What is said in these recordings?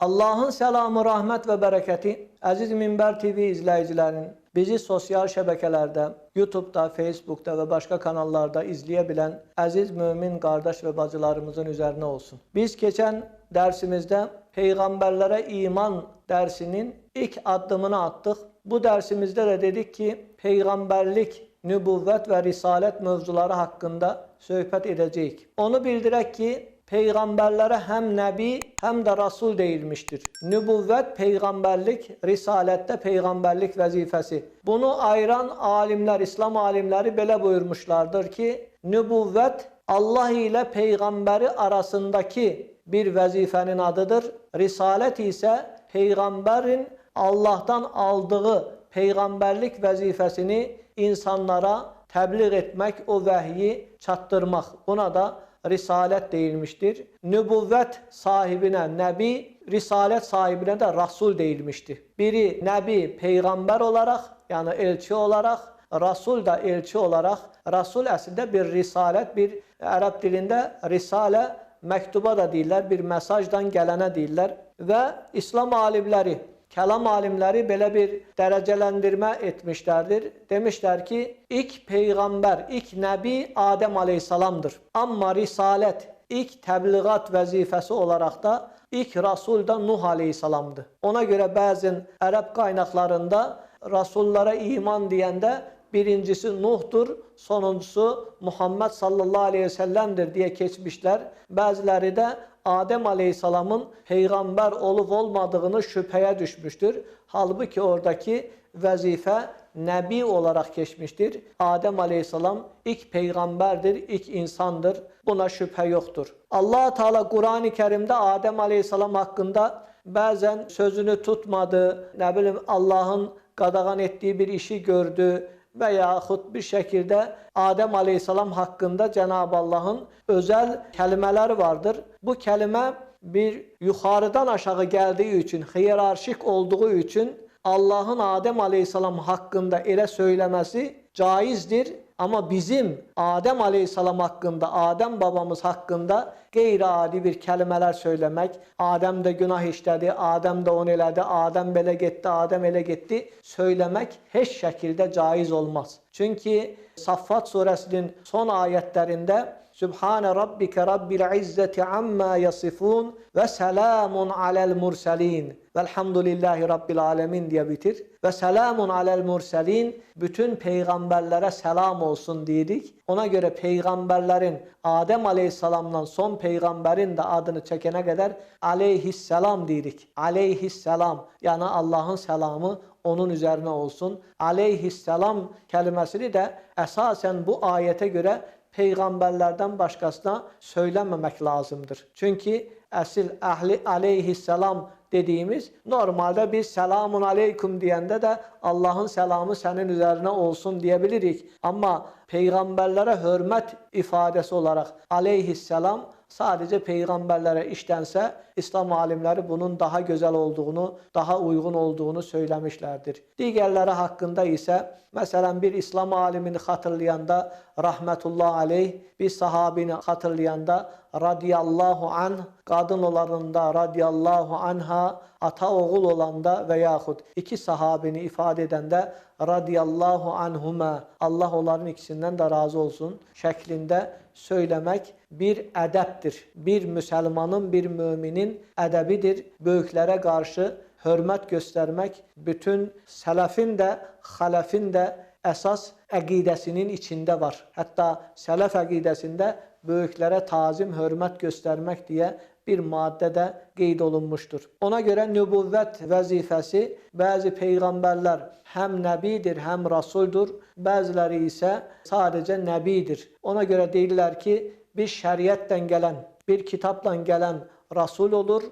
Allah'ın selamı, rahmet ve bereketi, aziz Minber TV izleyicilerinin bizi sosyal şebekelerde, YouTube'da, Facebook'ta ve başka kanallarda izleyebilen aziz mümin kardeş ve bacılarımızın üzerine olsun. Biz geçen dersimizde peygamberlere iman dersinin ilk adımını attık. Bu dersimizde de dedik ki peygamberlik, nübüvvet ve risalet mevzuları hakkında sohbet edeceğiz. Onu bildirek ki peygamberlere hem nebi hem de rasul değilmiştir. Nübüvvet peygamberlik, risalette peygamberlik vazifesi. Bunu ayıran alimler, İslam alimleri belə buyurmuşlardır ki, nübüvvet Allah ile peygamberi arasındaki bir vazifenin adıdır. Risalet ise peygamberin Allah'tan aldığı peygamberlik vazifesini insanlara tebliğ etmek, o vahyi çattırmak. Buna da risalet değilmiştir. Nübüvvet sahibine nebi, risalet sahibine de rasul değilmiştir. Biri nebi, peygamber olarak, yani elçi olarak, rasul da elçi olarak. Rasul aslında bir risalet, bir Arap dilinde risale, mektuba da deyirlər, bir mesajdan gelene deyirlər. Ve İslam alimleri, kelam alimleri belə bir derecelendirme etmişlerdir. Demişler ki ilk peygamber, ilk nebi Adem Aleyhisselam'dır. Ama risalet, ilk tebliğat vazifesi olarak da ilk rasul da Nuh Aleyhisselam'dı. Ona göre bazı Arap kaynaklarında rasullara iman diyende birincisi Nuh'dur, sonuncusu Muhammed sallallahu aleyhi ve sellem'dir diye geçmişler. Bazıları da Adem Aleyhisselam'ın peygamber olup olmadığını şüpheye düşmüştür. Halbuki oradaki vazife nebi olarak geçmiştir. Adem Aleyhisselam ilk peygamberdir, ilk insandır. Buna şüphe yoktur. Allah Teala Kur'an-ı Kerim'de Adem Aleyhisselam hakkında bazen sözünü tutmadı, ne bileyim Allah'ın qadağan ettiği bir işi gördü veyahut bir şekilde Adem Aleyhisselam hakkında Cenab-ı Allah'ın özel kelimeler vardır. Bu kelime bir yukarıdan aşağı geldiği için, hiyerarşik olduğu için Allah'ın Adem Aleyhisselam hakkında ele söylemesi caizdir. Ama bizim Adem Aleyhisselam hakkında, Adem babamız hakkında qeyri-adi bir kelimeler söylemek, Adem de günah işledi, Adem de onu elədi, Adem belə getdi, Adem elə getdi söylemek heç şekilde caiz olmaz. Çünkü Saffat suresinin son ayetlerinde Sübhane Rabbike Rabbil İzzeti amma yasifun ve selamun alel murselin velhamdülillahi Rabbil alemin diye bitir. Ve selamun alel murselin, bütün peygamberlere selam olsun dedik. Ona göre peygamberlerin Adem Aleyhisselam'dan son peygamberin de adını çekene kadar aleyhisselam dedik. Aleyhisselam, yani Allah'ın selamı onun üzerine olsun. Aleyhisselam kelimesini de esasen bu ayete göre peygamberlerden başkasına söylememek lazımdır. Çünkü esil ehli aleyhisselam dediğimiz, normalde biz selamun aleyküm diyende de Allah'ın selamı senin üzerine olsun diyebilirik. Ama peygamberlere hürmet ifadesi olarak aleyhisselam sadece peygamberlere işlense İslam alimleri bunun daha güzel olduğunu, daha uygun olduğunu söylemişlerdir. Diğerleri hakkında ise mesela bir İslam alimini hatırlayanda rahmetullah aleyh, bir sahabini hatırlayanda radiyallahu anh, kadın olanında radiyallahu anha, ata oğul olanda veyahut iki sahabini ifade edende radiyallahu anhuma, Allah onların ikisinden de razı olsun şeklinde söylemek bir edeptir. Bir Müslümanın, bir müminin edebidir. Büyüklere karşı hürmet göstermek bütün selefin de halefin de esas akidesinin içinde var. Hatta selef akidesinde büyüklere tazim, hürmet göstermek diye bir maddede qeyd olunmuştur. Ona göre nübüvvet vazifesi, bazı peygamberler hem nebidir hem rasuldur, bazıları ise sadece nebidir. Ona göre deyirlər ki bir şeriyetten gelen, bir kitapla gelen rasul olur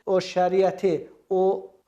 o şəriəti, o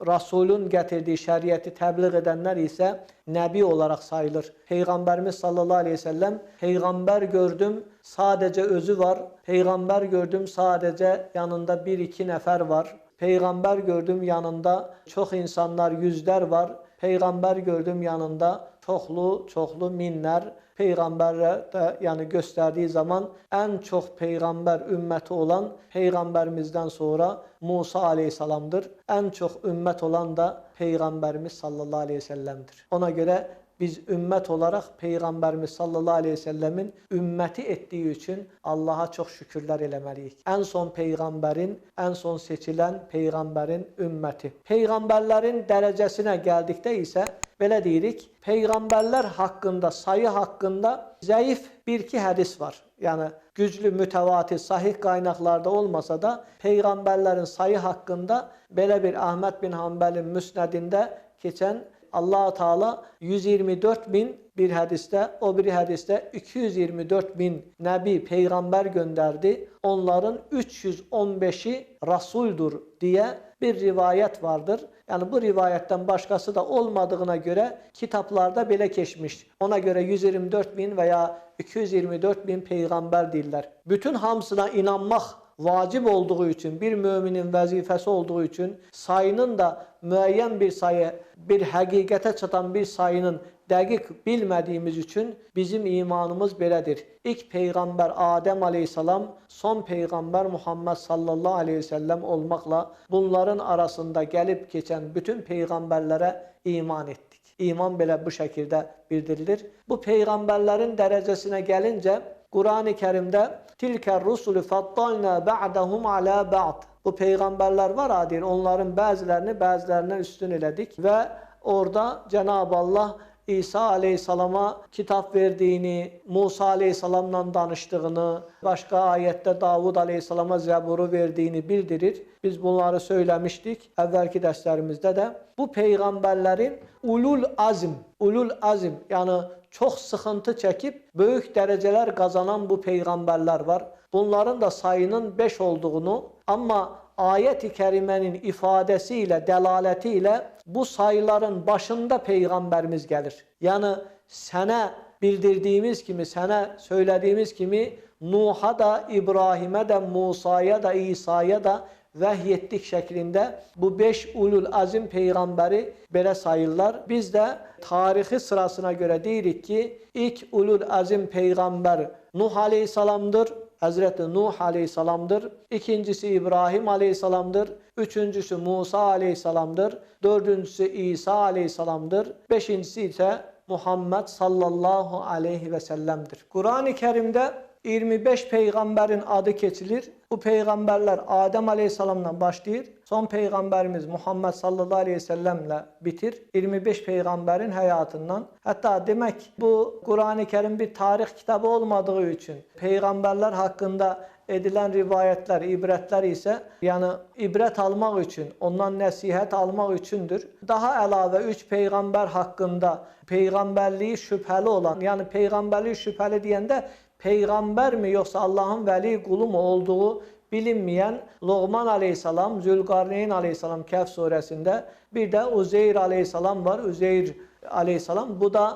Rasulun gətirdiyi şəriəti təbliğ edənlər isə nəbi olaraq sayılır. Peyğəmbərimiz sallallahu aleyhi ve sellem, Peyğəmbər gördüm, sadəcə özü var. Peyğəmbər gördüm, sadəcə yanında 1-2 nəfər var. Peyğəmbər gördüm, yanında çox insanlar, yüzlər var. Peyğəmbər gördüm, yanında çoxlu minlər. Peyğəmbərə də yəni göstərdiyi zaman ən çox Peyğəmbər ümməti olan Peyğəmbərimizdən sonra Musa aleyhissalamdır. Ən çox ümmət olan da Peyğəmbərimiz sallallahu aleyhi ve sellem'dir. Ona görə biz ümmət olaraq Peyğəmbərimiz sallallahu aleyhi ve sellemin ümməti etdiyi üçün Allaha çox şükürlər eləməliyik. Ən son Peyğəmbərin, ən son seçilən Peyğəmbərin ümməti. Peyğəmbərlərin dərəcəsinə gəldikdə isə belə deyirik, Peyğəmbərlər haqqında, sayı haqqında zəif 1-2 hədis var. Yəni güclü, mütəvatir, sahih qaynaqlarda olmasa da Peyğəmbərlərin sayı haqqında belə bir Əhməd bin Hanbəlin müsnədində keçən Allah-u Teala 124 bin bir hədisdə, o biri hədisdə 224 bin nəbi, Peyğəmbər göndərdi. Onların 315'i Rasuldur deyə bir rivayət vardır. Yəni bu rivayətdən başqası da olmadığına görə kitaplarda belə keçmiş. Ona görə 124 bin veya 224 bin Peyğəmbər deyirlər. Bütün hamısına inanmaq vacib olduğu üçün, bir müminin vəzifəsi olduğu üçün sayının da müəyyən bir sayı, bir həqiqətə çatan bir sayının dəqiq bilmədiyimiz üçün bizim imanımız belədir. İlk Peyğəmbər Adəm aleyhissalam, son Peyğəmbər Muhammed sallallahu aleyhi ve sellem olmaqla bunların arasında gəlib keçən bütün Peyğəmbərlərə iman etdik. İman belə bu şəkildə bildirilir. Bu Peyğəmbərlərin dərəcəsinə gəlincə, Qur'an-ı Kerimdə tilkər rusulü faddalna ba'dahum ala ba'd. Bu peyğəmbərlər var adir, onların bəzilərindən üstün elədik və orada Cenab-ı Allah İsa aleyhissalama kitap verdiğini, Musa aleyhissalamla danıştığını, başqa ayətdə Davud aleyhissalama zəburu verdiğini bildirir. Biz bunları söyləmişdik əvvəlki dərslərimizdə də. Bu peyğəmbərlərin ulul azm, yəni çox sıxıntı çəkib böyük dərəcələr qazanan bu peyğəmbərlər var. Bunların da sayının 5 olduğunu, amma ayət-i kərimənin ifadəsi ilə, dəlaləti ilə bu sayıların başında Peyğəmbərimiz gəlir. Yəni sənə bildirdiyimiz kimi, sənə söylədiyimiz kimi Nuh'a da, İbrahimə də, Musa'ya da, İsa'ya da vəhy etdik şəklində bu 5 ulul azim peyğəmbəri belə sayırlar. Biz də tarixi sırasına görə deyirik ki, ilk ulul azim peyğəmbər Nuh aleyhissalamdır. Hazreti Nuh aleyhissalamdır. İkincisi İbrahim aleyhissalamdır. Üçüncüsü Musa aleyhissalamdır. Dördüncüsü İsa aleyhissalamdır. Beşincisi ise Muhammed sallallahu aleyhi ve sellem'dir. Kur'an-ı Kerim'de 25 peyğəmbərin adı keçilir. Bu peyğəmbərlər Adəm aleyhissalamdan başlayır. Son peyğəmbərimiz Muhammed sallallahu aleyhi ve sellemlə bitir. 25 peyğəmbərin həyatından. Hətta demək bu Qur'an-ı Kerim bir tarix kitabı olmadığı üçün peyğəmbərlər haqqında edilən rivayətlər, ibrətlər isə yəni ibrət almaq üçün, ondan nəsihət almaq üçündür. Daha əlavə 3 peyğəmbər haqqında peyğəmbərliyi şübhəli olan, yəni peyğəmbərliyi şübhəli deyəndə Peyğəmbər mi yoxsa Allahın vəli qulu mu olduğu bilinməyən Loğman aleyhissalam, Zülqarneyn aleyhissalam Kəhf surəsində, bir də Uzeyr aleyhissalam var, Uzeyr aleyhissalam. Bu da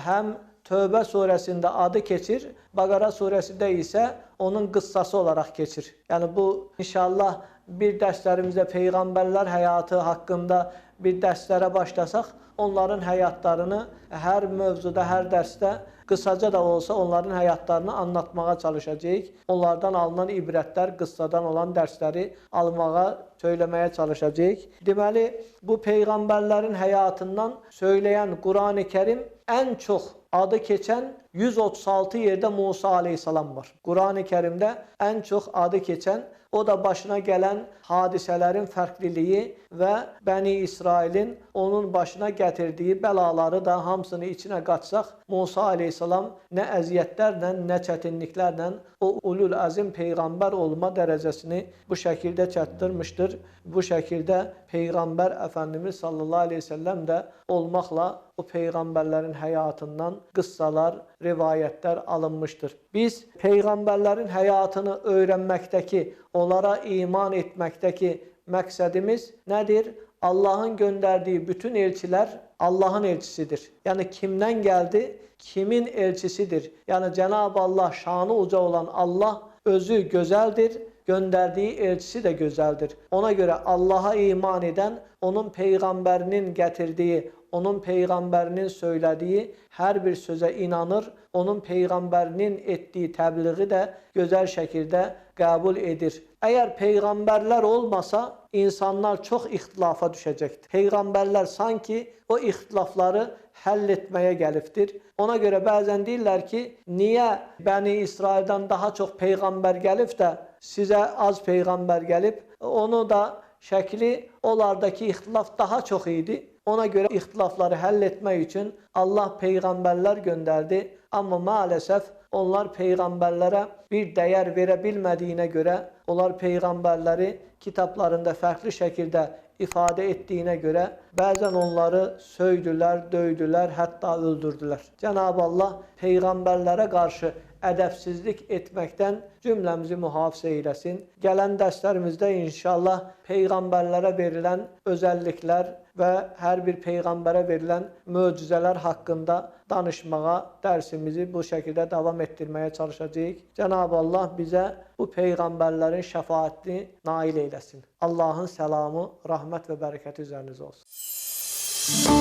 həm Tövbə surəsində adı keçir, Bəqara surəsində isə onun qıssası olaraq keçir. Yəni bu inşallah bir dərslərimizdə peyğəmbərlər həyatı haqqında bir dərslərə başlasaq, onların həyatlarını hər mövzuda, hər dərsdə qısaca da olsa onların həyatlarını anlatmağa çalışacağıq. Onlardan alınan ibrətlər, qıssadan olan dərsləri almağa, söyləməyə çalışacağıq. Deməli, bu peyğəmbərlərin həyatından söyləyən Qur'an-ı Kerim ən çox adı keçən 136 yerdə Musa aleyhissalam var. Qur'an-ı Kerimdə ən çox adı keçən, o da başına gələn hadisələrin fərqliliyi və Bəni İsrailin onun başına gətirdiyi bəlaları da hamısını içinə qatsaq, Musa aleyhissalam nə əziyyətlərlə, nə çətinliklərlə o ulul azim peyğəmbər olma dərəcəsini bu şəkildə çatdırmışdır. Bu şəkildə Peyğəmbər Əfəndimiz sallallahu aleyhi ve sellem də olmaqla o peyğəmbərlərin həyatından qıssalar, rivayətlər alınmışdır. Biz peyğəmbərlərin həyatını öyrənməkdəki, onlara iman etməkdəki məqsədimiz nədir? Allahın göndərdiyi bütün elçilər Allahın elçisidir. Yəni kimdən gəldi? Kimin elçisidir? Yəni Cenab-ı Allah, şanı uca olan Allah özü gözəldir, göndərdiyi elçisi də gözəldir. Ona görə Allaha iman edən, onun peyğəmbərinin gətirdiyi, onun peyğəmbərinin söylədiyi hər bir sözə inanır, onun peyğəmbərinin etdiyi təbliği də gözəl şəkildə qəbul edir. Əgər peyğəmbərlər olmasa, insanlar çox ixtilafa düşəcəkdir. Peyğəmbərlər sanki o ixtilafları həll etməyə gəlibdir. Ona görə bəzən deyirlər ki, niyə Bəni İsraildən daha çox peyğəmbər gəlib də sizə az peyğəmbər gəlib? Onu da şəkli, onlardakı ixtilaf daha çox idi. Ona görə ixtilafları həll etmək üçün Allah peyğəmbərlər göndərdi. Amma maalesef onlar peyğəmbərlərə bir dəyər verə bilmədiyinə görə, onlar peyğəmbərləri kitablarında fərqli şəkildə ifadə etdiyinə görə bəzən onları söydülər, döydülər, hətta öldürdülər. Cenab-ı Allah peyğəmbərlərə qarşı ədəbsizlik etməkdən cümləmizi mühafizə eyləsin. Gələn dərslərimizdə inşallah peyğəmbərlərə verilən özəlliklər və hər bir peyğəmbərə verilən möcüzələr haqqında danışmağa, dərsimizi bu şəkildə davam etdirməyə çalışacağıq. Cenab-ı Allah bizə bu peyğəmbərlərin şəfaətini nail eyləsin. Allahın səlamı, rəhmət və bərəkəti üzərinizə olsun.